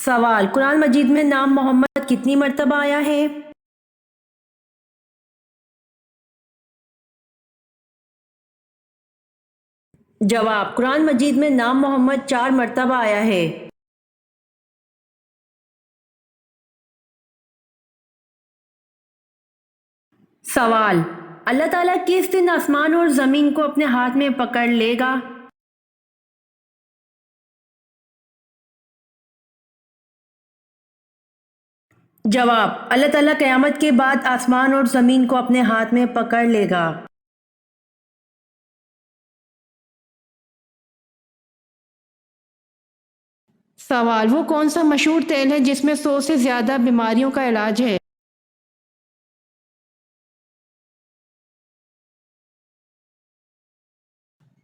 سوال، قرآن مجید میں نام محمد کتنی مرتبہ آیا ہے؟ جواب، قرآن مجید میں نام محمد 4 مرتبہ آیا ہے۔ سوال، اللہ تعالیٰ کس دن آسمان اور زمین کو اپنے ہاتھ میں پکڑ لے گا؟ جواب، اللہ تعالیٰ قیامت کے بعد آسمان اور زمین کو اپنے ہاتھ میں پکڑ لے گا۔ سوال، وہ کون سا مشہور تیل ہے جس میں 100 سے زیادہ بیماریوں کا علاج ہے؟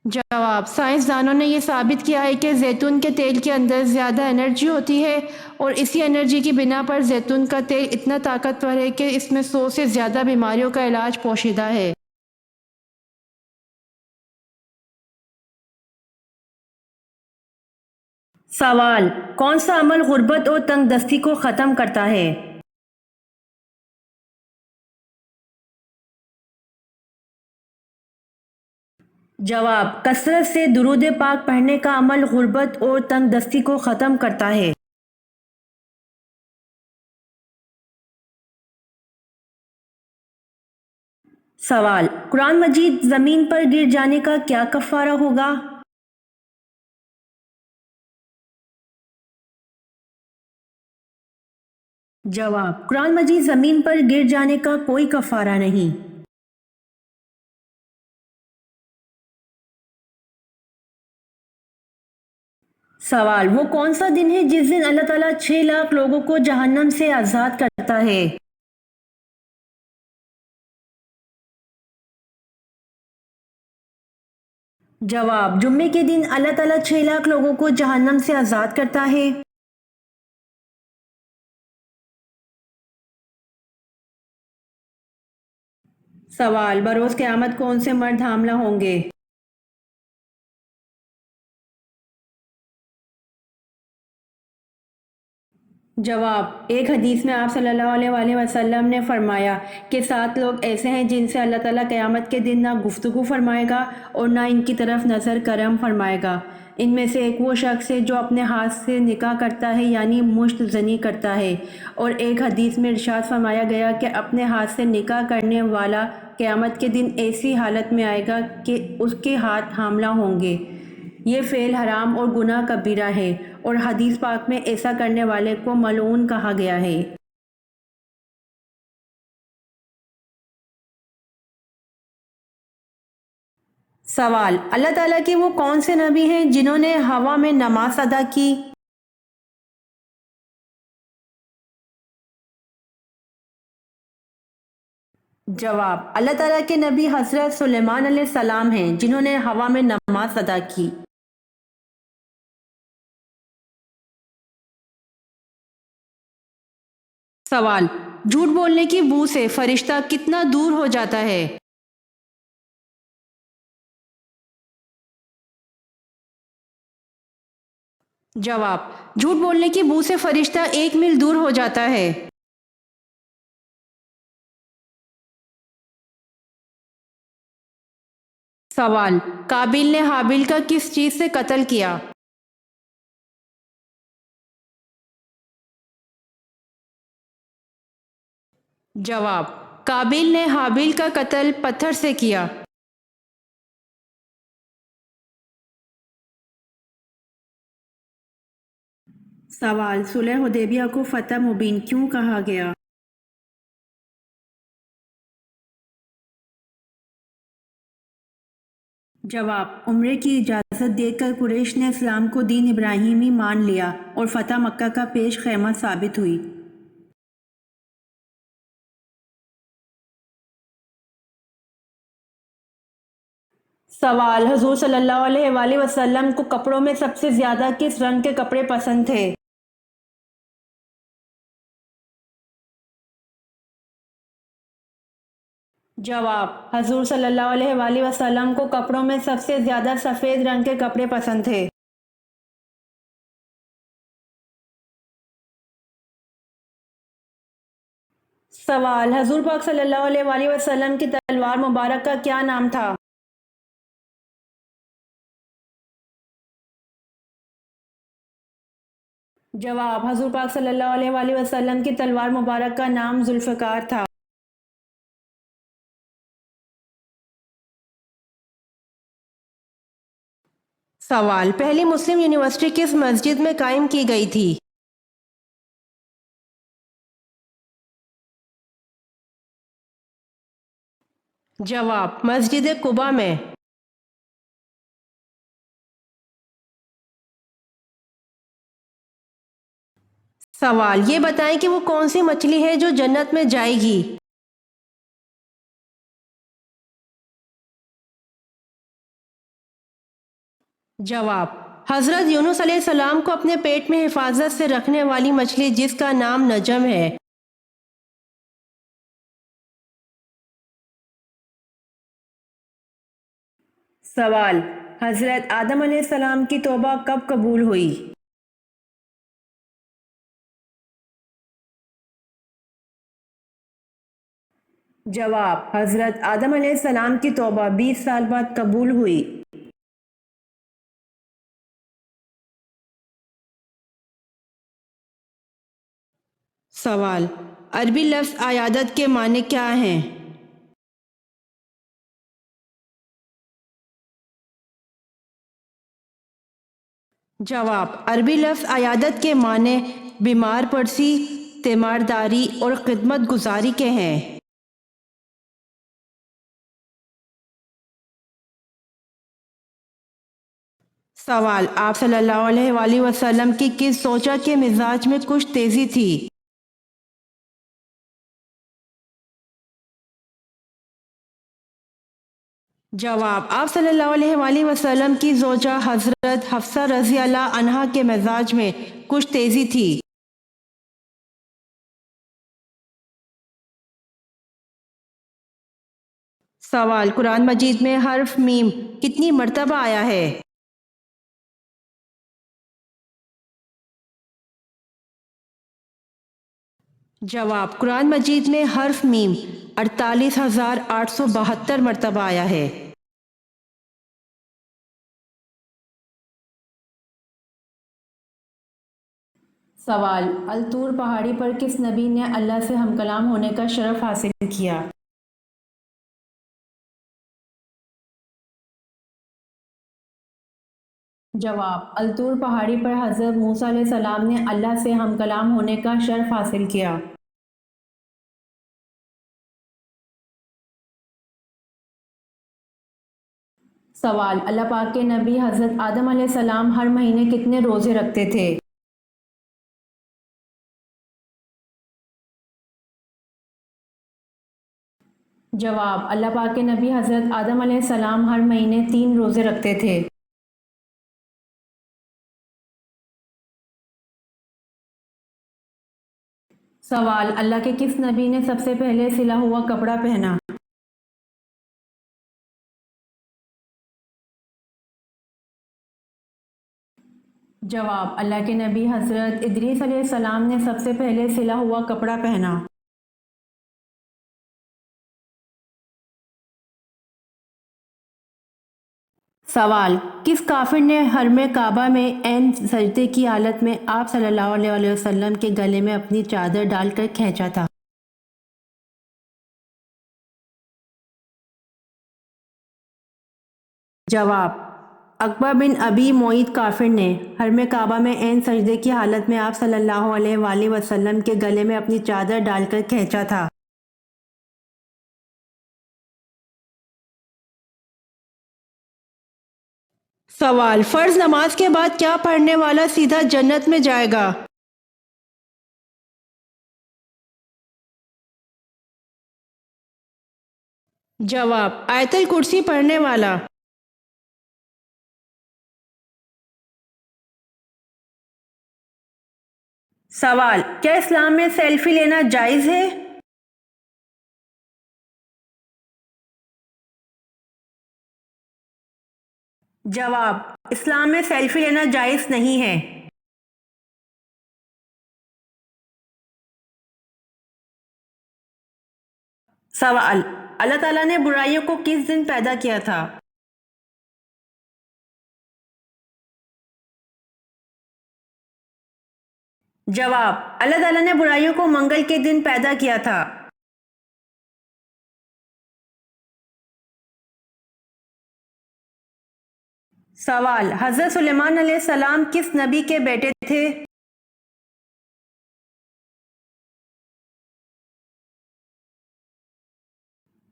جواب، سائنسدانوں نے یہ ثابت کیا ہے کہ زیتون کے تیل کے اندر زیادہ انرجی ہوتی ہے اور اسی انرجی کی بنا پر زیتون کا تیل اتنا طاقتور ہے کہ اس میں 100 سے زیادہ بیماریوں کا علاج پوشیدہ ہے۔ سوال، کون سا عمل غربت اور تنگ دستی کو ختم کرتا ہے؟ جواب، کثرت سے درود پاک پڑھنے کا عمل غربت اور تنگ دستی کو ختم کرتا ہے۔ سوال، قرآن مجید زمین پر گر جانے کا کیا کفارہ ہوگا؟ جواب، قرآن مجید زمین پر گر جانے کا کوئی کفارہ نہیں۔ سوال، وہ کون سا دن ہے جس دن اللہ تعالیٰ 6 لاکھ لوگوں کو جہنم سے آزاد کرتا ہے؟ جواب، جمعے کے دن اللہ تعالیٰ 6 لاکھ لوگوں کو جہنم سے آزاد کرتا ہے۔ سوال، بروز قیامت کون سے مرد حاملہ ہوں گے؟ جواب، ایک حدیث میں آپ صلی اللہ علیہ وآلہ وسلم نے فرمایا کہ 7 لوگ ایسے ہیں جن سے اللہ تعالیٰ قیامت کے دن نہ گفتگو فرمائے گا اور نہ ان کی طرف نظر کرم فرمائے گا۔ ان میں سے ایک وہ شخص ہے جو اپنے ہاتھ سے نکاح کرتا ہے یعنی مشت زنی کرتا ہے، اور ایک حدیث میں ارشاد فرمایا گیا کہ اپنے ہاتھ سے نکاح کرنے والا قیامت کے دن ایسی حالت میں آئے گا کہ اس کے ہاتھ حاملہ ہوں گے۔ یہ فعل حرام اور گناہ کبیرہ ہے، اور حدیث پاک میں ایسا کرنے والے کو ملعون کہا گیا ہے۔ سوال، اللہ تعالیٰ کے وہ کون سے نبی ہیں جنہوں نے ہوا میں نماز ادا کی؟ جواب، اللہ تعالیٰ کے نبی حضرت سلیمان علیہ السلام ہیں جنہوں نے ہوا میں نماز ادا کی۔ سوال، جھوٹ بولنے کی بو سے فرشتہ کتنا دور ہو جاتا ہے؟ جواب، جھوٹ بولنے کی بو سے فرشتہ 1 میل دور ہو جاتا ہے۔ سوال، قابیل نے حابیل کا کس چیز سے قتل کیا؟ جواب، قابیل نے حابیل کا قتل پتھر سے کیا۔ سوال، صلح حدیبیہ کو فتح مبین کیوں کہا گیا؟ جواب، عمرے کی اجازت دے کر قریش نے اسلام کو دین ابراہیمی مان لیا اور فتح مکہ کا پیش خیمہ ثابت ہوئی۔ سوال، حضور صلی اللہ علیہ وآلہ وسلم کو کپڑوں میں سب سے زیادہ کس رنگ کے کپڑے پسند تھے؟ جواب، حضور صلی اللہ علیہ وآلہ وسلم کو کپڑوں میں سب سے زیادہ سفید رنگ کے کپڑے پسند تھے۔ سوال: حضور پاک صلی اللہ علیہ وآلہ وسلم کی تلوار مبارک کا کیا نام تھا؟ جواب: حضور پاک صلی اللہ علیہ وآلہ وسلم کی تلوار مبارک کا نام ذوالفقار تھا۔ سوال: پہلی مسلم یونیورسٹی کس مسجد میں قائم کی گئی تھی؟ جواب: مسجد قباء میں۔ سوال: یہ بتائیں کہ وہ کون سی مچھلی ہے جو جنت میں جائے گی؟ جواب: حضرت یونس علیہ السلام کو اپنے پیٹ میں حفاظت سے رکھنے والی مچھلی جس کا نام نجم ہے۔ سوال: حضرت آدم علیہ السلام کی توبہ کب قبول ہوئی؟ جواب: حضرت آدم علیہ السلام کی توبہ 20 سال بعد قبول ہوئی۔ سوال: عربی لفظ عیادت کے معنی کیا ہیں؟ جواب: عربی لفظ عیادت کے معنی بیمار پرسی، تیمارداری اور خدمت گزاری کے ہیں۔ سوال: آپ صلی اللہ علیہ وآلہ وسلم کی کس زوجہ کے مزاج میں کچھ تیزی تھی؟ جواب: آپ صلی اللہ علیہ وآلہ وسلم کی زوجہ حضرت حفصہ رضی اللہ عنہا کے مزاج میں کچھ تیزی تھی۔ سوال: قرآن مجید میں حرف میم کتنی مرتبہ آیا ہے؟ جواب: قرآن مجید میں حرف میم 48,872 مرتبہ آیا ہے۔ سوال: الطور پہاڑی پر کس نبی نے اللہ سے ہم کلام ہونے کا شرف حاصل کیا؟ جواب: الطور پہاڑی پر حضرت موسیٰ علیہ السلام نے اللہ سے ہم کلام ہونے کا شرف حاصل کیا۔ سوال: اللہ پاک کے نبی حضرت آدم علیہ السلام ہر مہینے کتنے روزے رکھتے تھے؟ جواب: اللہ پاک کے نبی حضرت آدم علیہ السلام ہر مہینے 3 روزے رکھتے تھے۔ سوال: اللہ کے کس نبی نے سب سے پہلے سلا ہوا کپڑا پہنا؟ جواب: اللہ کے نبی حضرت ادریس علیہ السلام نے سب سے پہلے سلا ہوا کپڑا پہنا۔ سوال: کس کافر نے حرم کعبہ میں عین سجدے کی حالت میں آپ صلی اللہ علیہ وسلم کے گلے میں اپنی چادر ڈال کر کھینچا تھا؟ جواب: عقبہ بن ابی معیط کافر نے حرم کعبہ میں عین سجدے کی حالت میں آپ صلی اللہ علیہ وآلہ وسلم کے گلے میں اپنی چادر ڈال کر کھینچا تھا۔ سوال: فرض نماز کے بعد کیا پڑھنے والا سیدھا جنت میں جائے گا؟ جواب: آیت الکرسی پڑھنے والا۔ سوال: کیا اسلام میں سیلفی لینا جائز ہے؟ جواب: اسلام میں سیلفی لینا جائز نہیں ہے۔ سوال: اللہ تعالیٰ نے برائیوں کو کس دن پیدا کیا تھا؟ جواب: اللہ تعالیٰ نے برائیوں کو منگل کے دن پیدا کیا تھا۔ سوال: حضرت سلیمان علیہ السلام کس نبی کے بیٹے تھے؟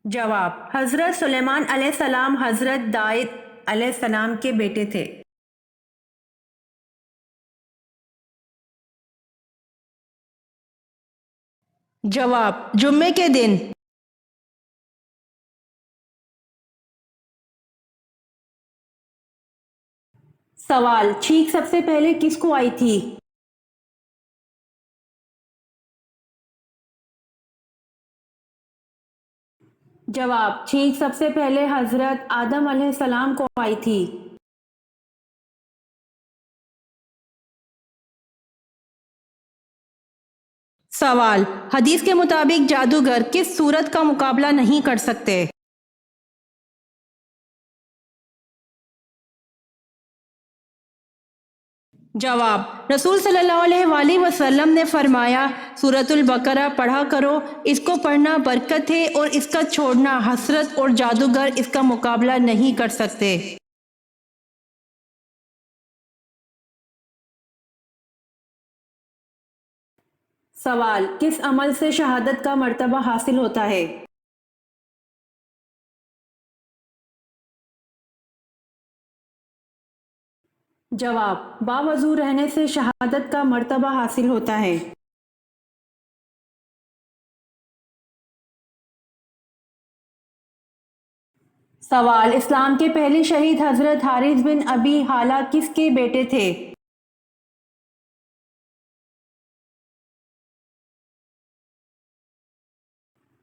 جواب: حضرت سلیمان علیہ السلام حضرت داؤد علیہ السلام کے بیٹے تھے۔ جواب: جمعے کے دن۔ سوال: چھینک سب سے پہلے کس کو آئی تھی؟ جواب: چھینک سب سے پہلے حضرت آدم علیہ السلام کو آئی تھی۔ سوال: حدیث کے مطابق جادوگر کس صورت کا مقابلہ نہیں کر سکتے؟ جواب: رسول صلی اللہ علیہ وآلہ وسلم نے فرمایا، سورۃ البقرہ پڑھا کرو، اس کو پڑھنا برکت ہے اور اس کا چھوڑنا حسرت، اور جادوگر اس کا مقابلہ نہیں کر سکتے۔ سوال: کس عمل سے شہادت کا مرتبہ حاصل ہوتا ہے؟ جواب: باوضو رہنے سے شہادت کا مرتبہ حاصل ہوتا ہے۔ سوال: اسلام کے پہلے شہید حضرت حارث بن ابی حالہ کس کے بیٹے تھے؟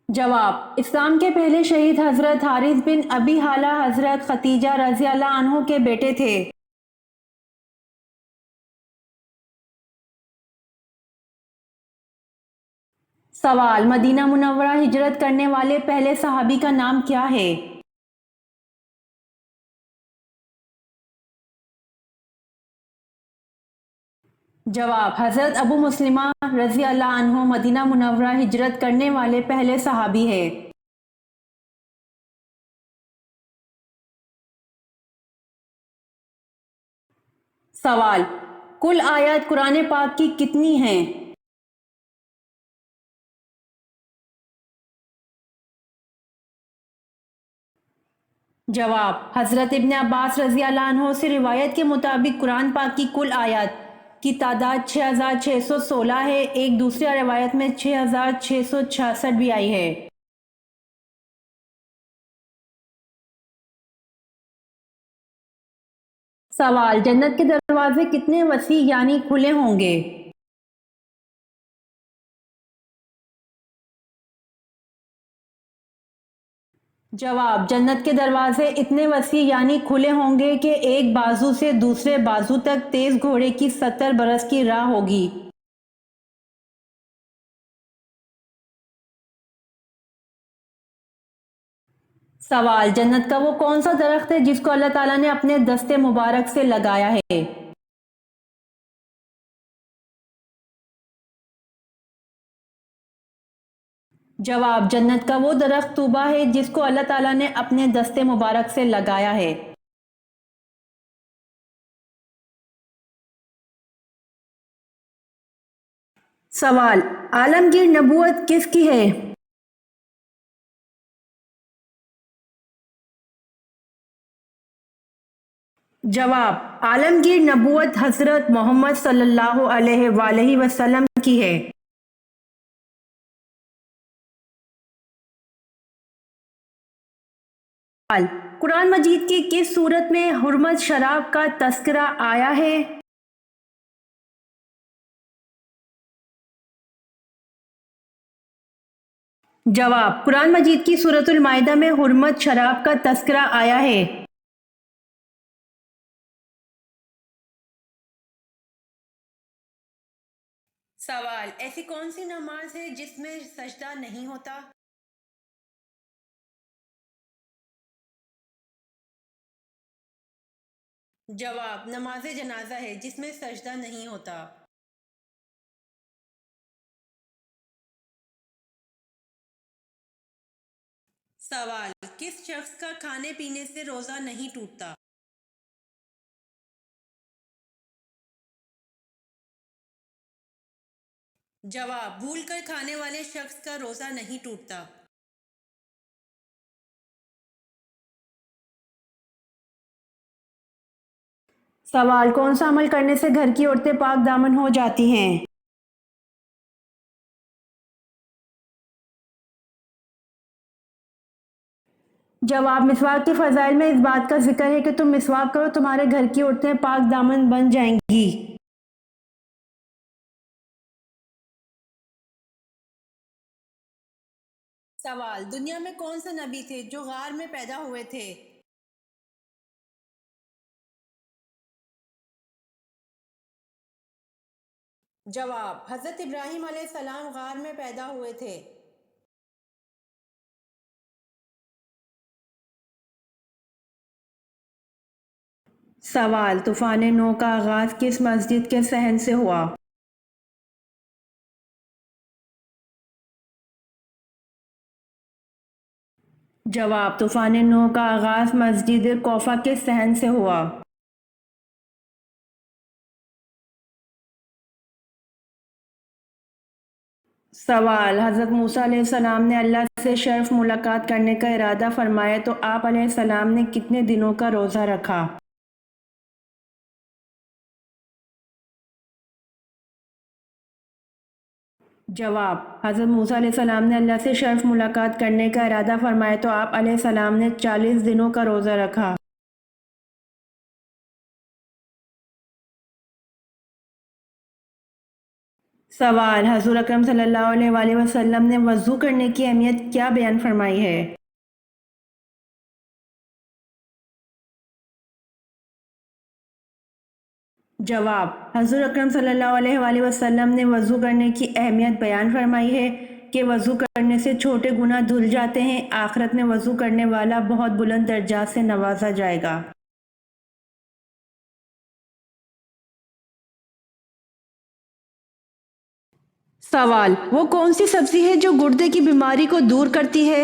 جواب: اسلام کے پہلے شہید حضرت حارث بن ابی حالہ حضرت ختیجہ رضی اللہ عنہ کے بیٹے تھے۔ سوال: مدینہ منورہ ہجرت کرنے والے پہلے صحابی کا نام کیا ہے؟ جواب: حضرت ابو مسلمہ رضی اللہ عنہ مدینہ منورہ ہجرت کرنے والے پہلے صحابی ہے۔ سوال: کل آیات قرآن پاک کی کتنی ہیں؟ جواب: حضرت ابن عباس رضی اللہ عنہ سے روایت کے مطابق قرآن پاک کی کل آیات کی تعداد 6616 ہے، ایک دوسری روایت میں 6666 بھی آئی ہے۔ سوال: جنت کے دروازے کتنے وسیع یعنی کھلے ہوں گے؟ جواب: جنت کے دروازے اتنے وسیع یعنی کھلے ہوں گے کہ ایک بازو سے دوسرے بازو تک تیز گھوڑے کی 70 برس کی راہ ہوگی۔ سوال: جنت کا وہ کون سا درخت ہے جس کو اللہ تعالیٰ نے اپنے دست مبارک سے لگایا ہے؟ جواب: جنت کا وہ درخت طوبہ ہے جس کو اللہ تعالیٰ نے اپنے دست مبارک سے لگایا ہے۔ سوال: عالمگیر نبوت کس کی ہے؟ جواب: عالمگیر نبوت حضرت محمد صلی اللہ علیہ وآلہ وسلم کی ہے۔ سوال: قرآن مجید کی کس صورت میں حرمت شراب کا تذکرہ آیا ہے؟ جواب: قرآن مجید کی سورۃ المائدہ میں حرمت شراب کا تذکرہ آیا ہے۔ سوال: ایسی کون سی نماز ہے جس میں سجدہ نہیں ہوتا؟ جواب: نماز جنازہ ہے جس میں سجدہ نہیں ہوتا۔ سوال: کس شخص کا کھانے پینے سے روزہ نہیں ٹوٹتا؟ جواب: بھول کر کھانے والے شخص کا روزہ نہیں ٹوٹتا۔ سوال: کون سا عمل کرنے سے گھر کی عورتیں پاک دامن ہو جاتی ہیں؟ جواب: مسواک کے فضائل میں اس بات کا ذکر ہے کہ تم مسواک کرو تمہارے گھر کی عورتیں پاک دامن بن جائیں گی۔ سوال: دنیا میں کون سے نبی تھے جو غار میں پیدا ہوئے تھے؟ جواب: حضرت ابراہیم علیہ السلام غار میں پیدا ہوئے تھے۔ سوال: طوفان نو کا آغاز کس مسجد کے صحن سے ہوا؟ جواب: طوفان نو کا آغاز مسجد کوفہ کے صحن سے ہوا۔ سوال: حضرت موسیٰ علیہ السلام نے اللہ سے شرف ملاقات کرنے کا ارادہ فرمایا تو آپ علیہ السلام نے کتنے دنوں کا روزہ رکھا؟ جواب: حضرت موسیٰ علیہ السلام نے اللہ سے شرف ملاقات کرنے کا ارادہ فرمایا تو آپ علیہ السلام نے 40 دنوں کا روزہ رکھا۔ سوال: حضور اکرم صلی اللہ علیہ وآلہ وسلم نے وضو کرنے کی اہمیت کیا بیان فرمائی ہے؟ جواب: حضور اکرم صلی اللہ علیہ وآلہ وسلم نے وضو کرنے کی اہمیت بیان فرمائی ہے کہ وضو کرنے سے چھوٹے گناہ دھل جاتے ہیں، آخرت میں وضو کرنے والا بہت بلند درجات سے نوازا جائے گا۔ سوال: وہ کون سی سبزی ہے جو گردے کی بیماری کو دور کرتی ہے؟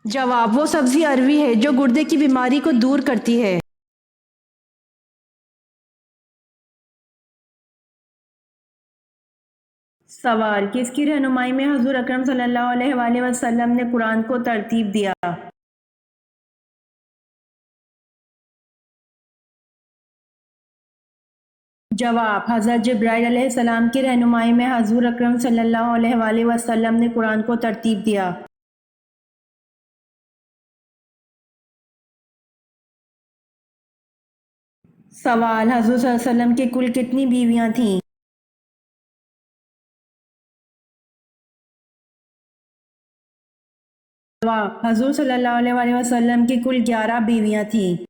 جواب: وہ سبزی اروی ہے جو گردے کی بیماری کو دور کرتی ہے۔ سوال: کس کی رہنمائی میں حضور اکرم صلی اللہ علیہ وآلہ وسلم نے قرآن کو ترتیب دیا؟ جواب: حضرت جبرائیل علیہ السلام کی رہنمائی میں حضور اکرم صلی اللہ علیہ وآلہ وسلم نے قرآن کو ترتیب دیا۔ سوال: حضور صلی اللہ علیہ وسلم کی کل کتنی بیویاں تھیں؟ جواب: حضور صلی اللہ علیہ وآلہ وسلم کی کل 11 بیویاں تھیں۔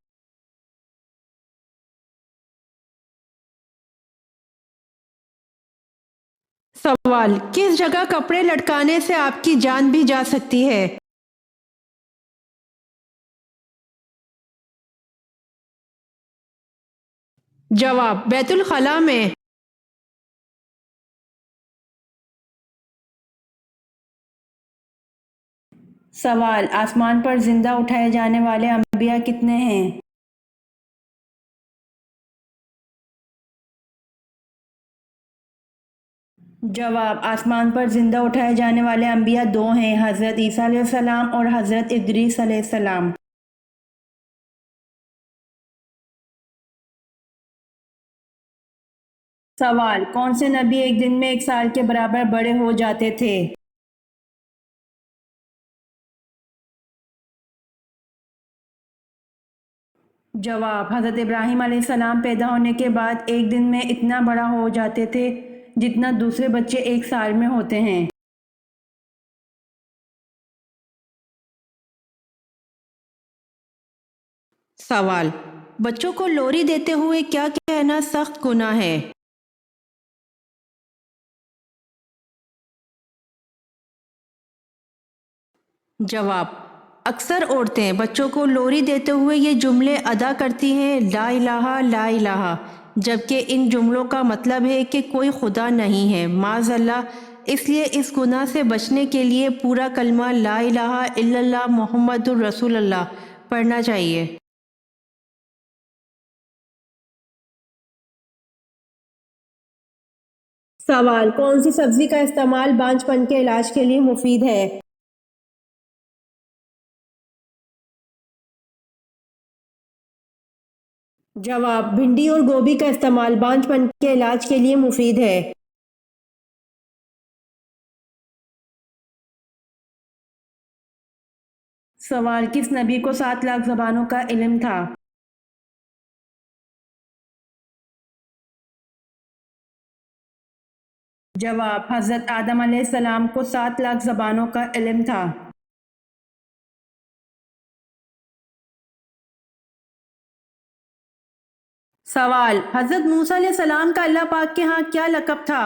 سوال: کس جگہ کپڑے لٹکانے سے آپ کی جان بھی جا سکتی ہے؟ جواب: بیت الخلاء میں۔ سوال: آسمان پر زندہ اٹھائے جانے والے انبیاء کتنے ہیں؟ جواب: آسمان پر زندہ اٹھائے جانے والے انبیاء 2 ہیں، حضرت عیسیٰ علیہ السلام اور حضرت ادریس علیہ السلام۔ سوال: کون سے نبی ایک دن میں 1 سال کے برابر بڑے ہو جاتے تھے؟ جواب: حضرت ابراہیم علیہ السلام پیدا ہونے کے بعد ایک دن میں اتنا بڑا ہو جاتے تھے جتنا دوسرے بچے 1 سال میں ہوتے ہیں۔ سوال: بچوں کو لوری دیتے ہوئے کیا کہنا سخت گناہ ہے؟ جواب: اکثر عورتیں بچوں کو لوری دیتے ہوئے یہ جملے ادا کرتی ہیں لا الہ لا الہ، جبکہ ان جملوں کا مطلب ہے کہ کوئی خدا نہیں ہے معاذ اللہ۔ اس لیے اس گناہ سے بچنے کے لیے پورا کلمہ لا الہ الا اللہ محمد الرسول اللہ پڑھنا چاہیے۔ سوال: کون سی سبزی کا استعمال بانجھ پن کے علاج کے لیے مفید ہے؟ جواب: بھنڈی اور گوبھی کا استعمال بانجھ پن کے علاج کے لیے مفید ہے۔ سوال: کس نبی کو 7 لاکھ زبانوں کا علم تھا؟ جواب: حضرت آدم علیہ السلام کو 7 لاکھ زبانوں کا علم تھا۔ سوال: حضرت موسیٰ علیہ السلام کا اللہ پاک کے ہاں کیا لقب تھا؟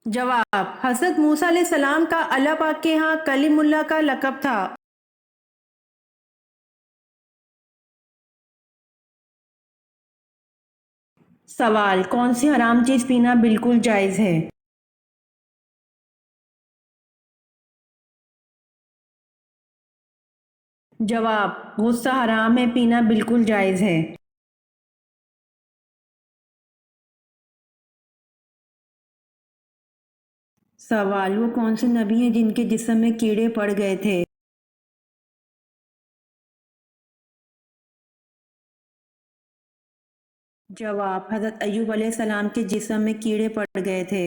جواب: حضرت موسیٰ علیہ السلام کا اللہ پاک کے ہاں کلیم اللہ کا لقب تھا۔ سوال: کون سی حرام چیز پینا بالکل جائز ہے؟ جواب: غصہ حرام ہے، پینا بالکل جائز ہے۔ سوال: وہ کون سے نبی ہیں جن کے جسم میں کیڑے پڑ گئے تھے؟ جواب: حضرت ایوب علیہ السلام کے جسم میں کیڑے پڑ گئے تھے۔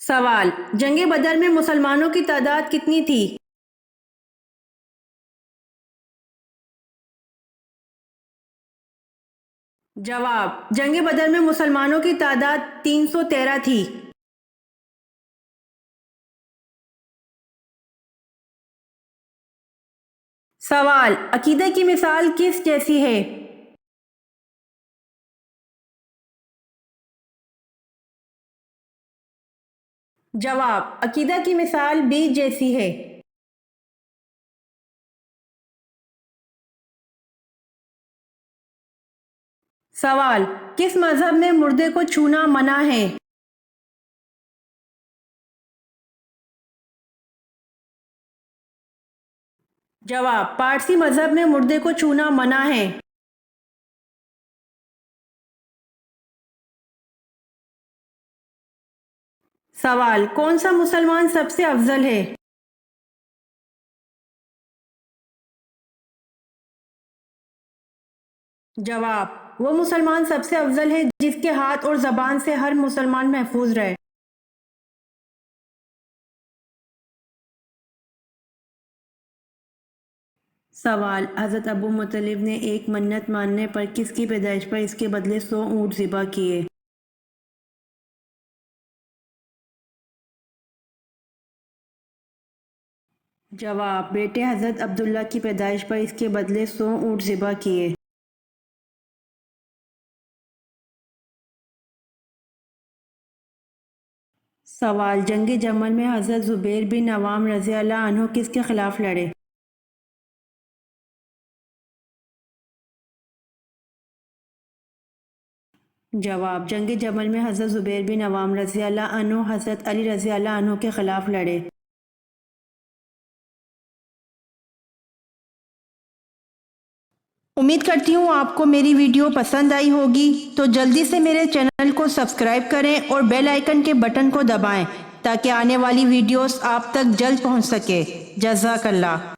سوال: جنگ بدر میں مسلمانوں کی تعداد کتنی تھی؟ جواب: جنگ بدر میں مسلمانوں کی تعداد 313 تھی۔ سوال: عقیدہ کی مثال کس جیسی ہے؟ جواب: عقیدہ کی مثال بیج جیسی ہے۔ سوال: کس مذہب میں مردے کو چھونا منع ہے؟ جواب: پارسی مذہب میں مردے کو چھونا منع ہے۔ سوال: کون سا مسلمان سب سے افضل ہے؟ جواب: وہ مسلمان سب سے افضل ہے جس کے ہاتھ اور زبان سے ہر مسلمان محفوظ رہے۔ سوال: حضرت ابو مطلب نے ایک منت ماننے پر کس کی پیدائش پر اس کے بدلے 100 اونٹ ذبح کیے؟ جواب: بیٹے حضرت عبداللہ کی پیدائش پر اس کے بدلے 100 اونٹ ذبح کیے۔ سوال: جنگ جمل میں حضرت زبیر بن عوام رضی اللہ عنہ کس کے خلاف لڑے؟ جواب: جنگ جمل میں حضرت زبیر بن عوام رضی اللہ عنہ حضرت علی رضی اللہ عنہ کے خلاف لڑے۔ امید کرتی ہوں آپ کو میری ویڈیو پسند آئی ہوگی، تو جلدی سے میرے چینل کو سبسکرائب کریں اور بیل آئیکن کے بٹن کو دبائیں تاکہ آنے والی ویڈیوز آپ تک جلد پہنچ سکے۔ جزاک اللہ۔